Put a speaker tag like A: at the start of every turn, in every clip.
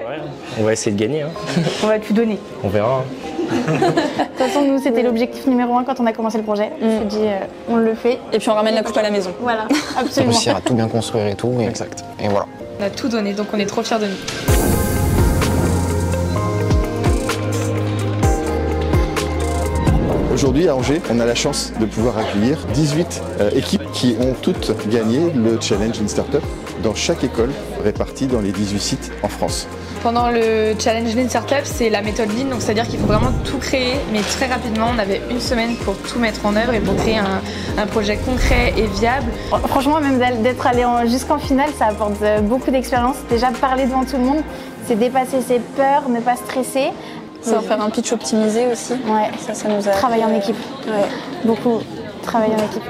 A: Ouais, on va essayer de gagner. Hein.
B: On va tout donner.
A: On verra. Hein.
B: De toute façon, nous, c'était l'objectif numéro 1 quand on a commencé le projet. On s'est dit, on le fait.
C: Et puis on ramène la coupe à la maison.
B: Voilà, absolument.
D: Réussir à tout bien construire et tout. Et... Exact. Et voilà.
E: On a tout donné, donc on est trop fiers de nous.
F: Aujourd'hui à Angers, on a la chance de pouvoir accueillir 18 équipes qui ont toutes gagné le Challenge in Startup dans chaque école répartie dans les 18 sites en France.
E: Pendant le Challenge Lean Startup, c'est la méthode Lean, donc c'est-à-dire qu'il faut vraiment tout créer, mais très rapidement. On avait une semaine pour tout mettre en œuvre et pour créer un projet concret et viable.
B: Franchement, même d'être allé jusqu'en finale, ça apporte beaucoup d'expérience. Déjà, parler devant tout le monde, c'est dépasser ses peurs, ne pas stresser.
C: Savoir faire un pitch optimisé aussi.
B: Ouais,
C: ça nous a...
B: Travailler en équipe. Ouais. Beaucoup. Travailler en équipe.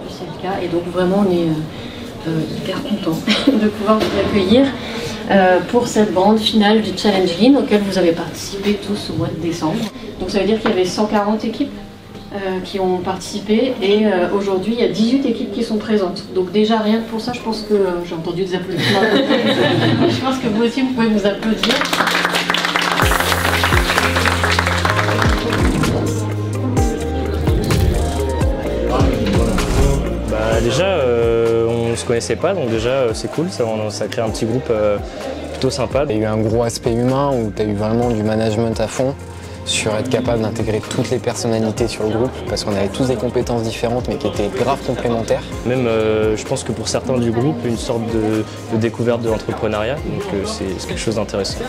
G: C'est le cas et donc vraiment on est hyper content de pouvoir vous accueillir pour cette grande finale du Challenge Lean auquel vous avez participé tous au mois de décembre. Donc ça veut dire qu'il y avait 140 équipes qui ont participé et aujourd'hui il y a 18 équipes qui sont présentes. Donc déjà rien que pour ça, je pense que j'ai entendu des applaudissements. Je pense que vous aussi vous pouvez nous applaudir.
A: Déjà, on ne se connaissait pas, donc déjà c'est cool, ça crée un petit groupe plutôt sympa.
D: Il y a eu un gros aspect humain où tu as eu vraiment du management à fond sur être capable d'intégrer toutes les personnalités sur le groupe parce qu'on avait tous des compétences différentes mais qui étaient grave complémentaires.
A: Même je pense que pour certains du groupe, une sorte de découverte de l'entrepreneuriat, donc c'est quelque chose d'intéressant.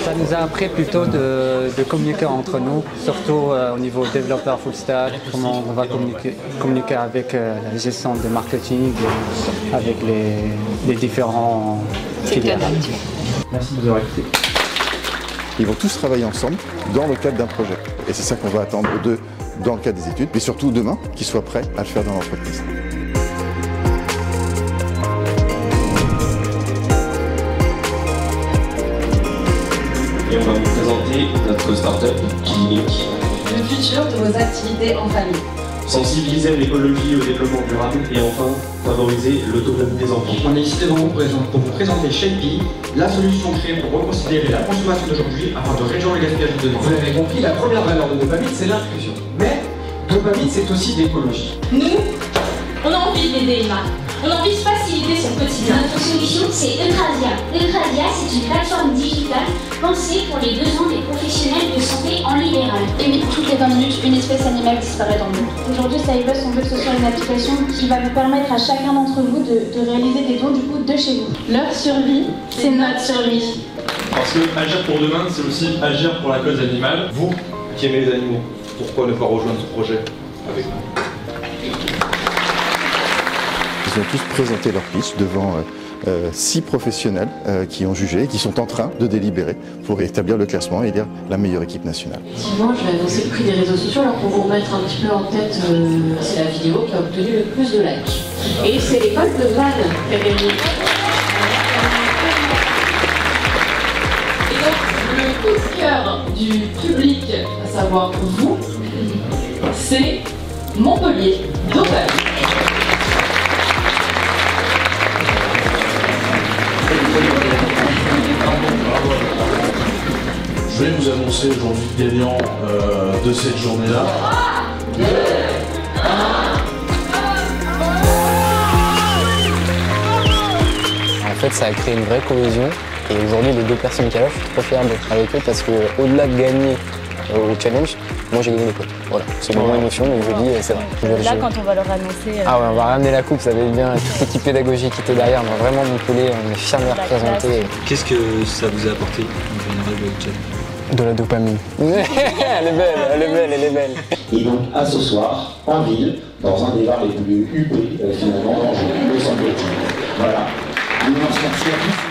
H: Ça nous a appris plutôt de communiquer entre nous, surtout au niveau développeur full stack, comment on va communiquer avec la gestion de marketing, avec les différents filières.
I: Merci de nous avoir écoutés.
F: Ils vont tous travailler ensemble dans le cadre d'un projet. Et c'est ça qu'on va attendre d'eux dans le cadre des études, mais surtout demain, qu'ils soient prêts à le faire dans l'entreprise.
J: Et on va vous présenter notre start-up clinique.
K: Le futur de vos activités en famille.
J: Sensibiliser l'écologie au développement durable et enfin favoriser l'autonomie des enfants.
I: On est ici devant vous pour vous présenter Shapey, la solution créée pour reconsidérer la consommation d'aujourd'hui afin de réduire le gaspillage de demain.
L: Vous l'avez compris, la première valeur de Dopamine, c'est l'inclusion. Mais Dopamine, c'est aussi l'écologie.
M: Nous, on a envie d'aider Emma. On a envie de faciliter son quotidien.
N: Notre solution, c'est Eucrasia. Eucrasia, c'est une plateforme digitale pensée pour les besoins des professionnels de santé en libéral.
O: Et oui, toutes les 20 minutes, une espèce animale disparaît dans le monde.
P: Aujourd'hui, Savebus, on veut que ce soit une application qui va vous permettre à chacun d'entre vous de réaliser des dons du coup de chez vous. Leur survie, c'est notre survie.
Q: Parce que agir pour demain, c'est aussi agir pour la cause animale.
I: Vous qui aimez les animaux, pourquoi ne pas rejoindre ce projet avec nous?
F: Ils ont tous présenté leur pitch devant 6 professionnels qui ont jugé et qui sont en train de délibérer pour établir le classement et élire la meilleure équipe nationale.
G: Effectivement, je vais annoncer le prix des réseaux sociaux. Alors pour vous remettre un petit peu en tête, c'est la vidéo qui a obtenu le plus de likes. Et c'est l'école de Vannes qui a gagné. Et donc le coup de cœur du public, à savoir vous, c'est Montpellier Dopamine.
R: Je vais vous annoncer aujourd'hui le gagnant de cette journée-là.
D: En fait, ça a créé une vraie cohésion. Et aujourd'hui, les 2 personnes qu'il y a là, je suis trop fier d'être avec eux parce qu'au-delà de gagner au challenge, moi j'ai gagné les potes. Voilà, c'est vraiment émotion, donc je dis, c'est vrai.
B: Là, quand on va leur annoncer.
D: Ah ouais, on va ramener la coupe, ça va être bien. Toute l'équipe pédagogique qui était derrière, on va vraiment Montpellier, on est fiers de les représenter.
S: Qu'est-ce que ça vous a apporté en général le challenge?
D: De la dopamine. Elle est belle, elle est belle, elle est belle.
T: Et donc à ce soir, en ville, dans un des bars les plus huppés finalement d'Angers, le Centre. Voilà. Immense merci à tous.